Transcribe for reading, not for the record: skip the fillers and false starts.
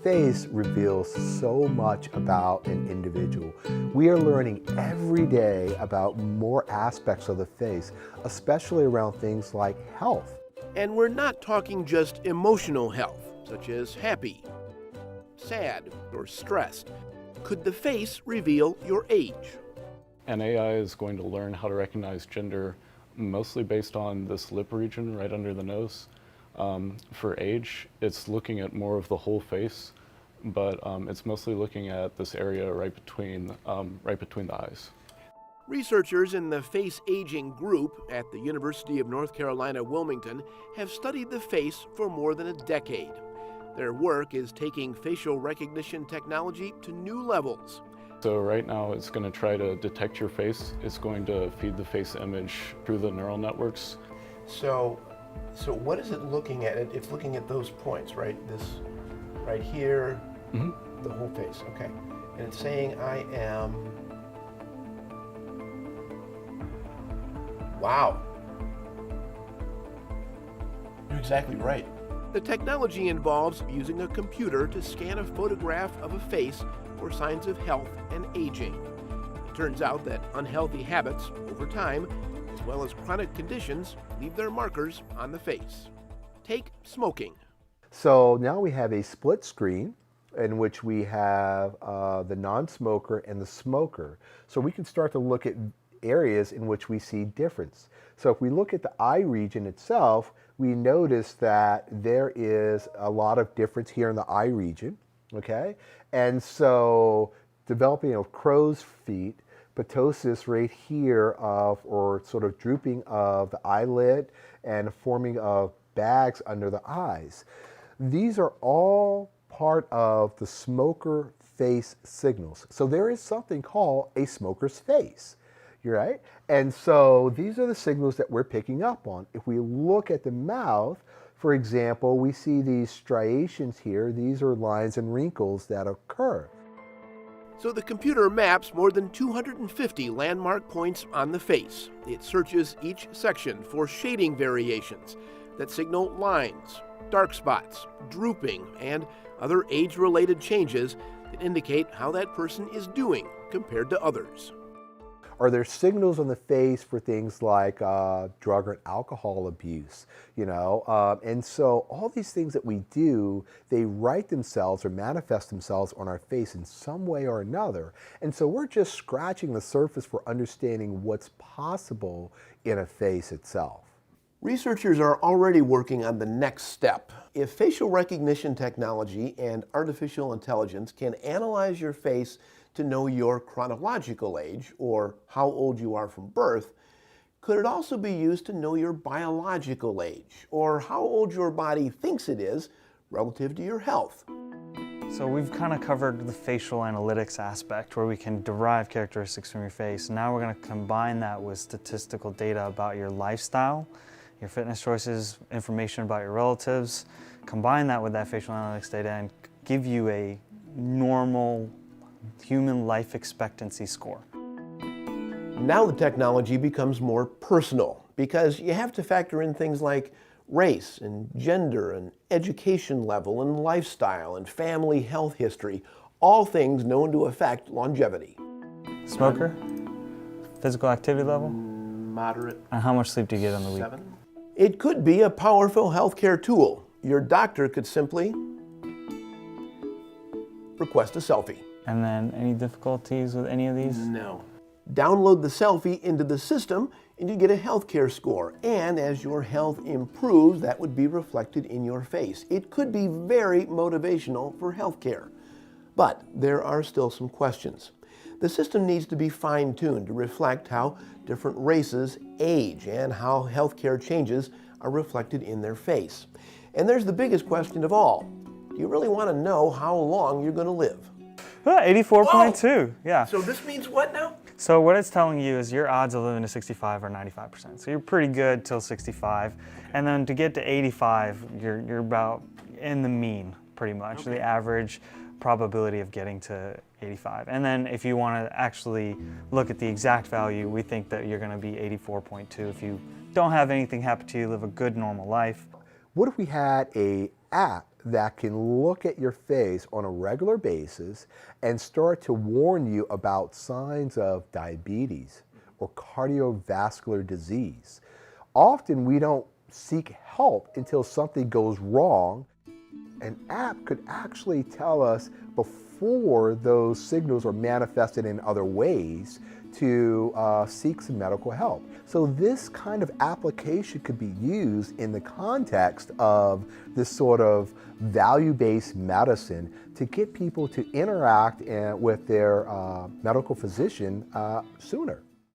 face reveals so much about an individual. We are learning every day about more aspects of the face, especially around things like health. And we're not talking just emotional health, such as happy, sad, or stressed. Could the face reveal your age? And AI is going to learn how to recognize gender mostly based on this lip region right under the nose. For age, it's looking at more of the whole face, but it's mostly looking at this area right between the eyes. Researchers in the Face Aging Group at the University of North Carolina, Wilmington have studied the face for more than a decade. Their work is taking facial recognition technology to new levels. So right now it's going to try to detect your face. It's going to feed the face image through the neural networks. So what is it looking at? It's looking at those points, right? This right here, the whole face, okay. And it's saying I am, wow. You're exactly right. The technology involves using a computer to scan a photograph of a face for signs of health and aging. It turns out that unhealthy habits over time, as well as chronic conditions, leave their markers on the face. Take smoking. So now we have a split screen in which we have the non-smoker and the smoker. So we can start to look at areas in which we see difference. So if we look at the eye region itself, we notice that there is a lot of difference here in the eye region, okay? And so developing of crow's feet, ptosis right here of, or sort of drooping of the eyelid and forming of bags under the eyes. These are all part of the smoker face signals. So there is something called a smoker's face. You're right. And so these are the signals that we're picking up on. If we look at the mouth, for example, we see these striations here. These are lines and wrinkles that occur. So the computer maps more than 250 landmark points on the face. It searches each section for shading variations that signal lines, dark spots, drooping, and other age-related changes that indicate how that person is doing compared to others. Are there signals on the face for things like drug or alcohol abuse, you know? And so all these things that we do, they write themselves or manifest themselves on our face in some way or another. And so we're just scratching the surface for understanding what's possible in a face itself. Researchers are already working on the next step. If facial recognition technology and artificial intelligence can analyze your face to know your chronological age, or how old you are from birth, could it also be used to know your biological age, or how old your body thinks it is relative to your health? So we've kind of covered the facial analytics aspect where we can derive characteristics from your face. Now we're going to combine that with statistical data about your lifestyle, your fitness choices, information about your relatives, combine that with that facial analytics data and give you a normal human life expectancy score. Now the technology becomes more personal because you have to factor in things like race and gender and education level and lifestyle and family health history, all things known to affect longevity. Smoker? Physical activity level? Moderate. And how much sleep do you get on the week? 7. It could be a powerful healthcare tool. Your doctor could simply request a selfie. And then any difficulties with any of these? No. Download the selfie into the system and you get a healthcare score. And as your health improves, that would be reflected in your face. It could be very motivational for healthcare. But there are still some questions. The system needs to be fine-tuned to reflect how different races age and how healthcare changes are reflected in their face. And there's the biggest question of all. Do you really want to know how long you're going to live? 84.2, yeah. So this means what now? So what it's telling you is your odds of living to 65 are 95%. So you're pretty good till 65. And then to get to 85, you're about in the mean, pretty much, the average probability of getting to 85. And then if you want to actually look at the exact value, we think that you're going to be 84.2 if you don't have anything happen to you, live a good normal life. What if we had a app that can look at your face on a regular basis and start to warn you about signs of diabetes or cardiovascular disease. Often we don't seek help until something goes wrong. An app could actually tell us before those signals are manifested in other ways to seek some medical help. So this kind of application could be used in the context of this sort of value-based medicine to get people to interact with their medical physician sooner.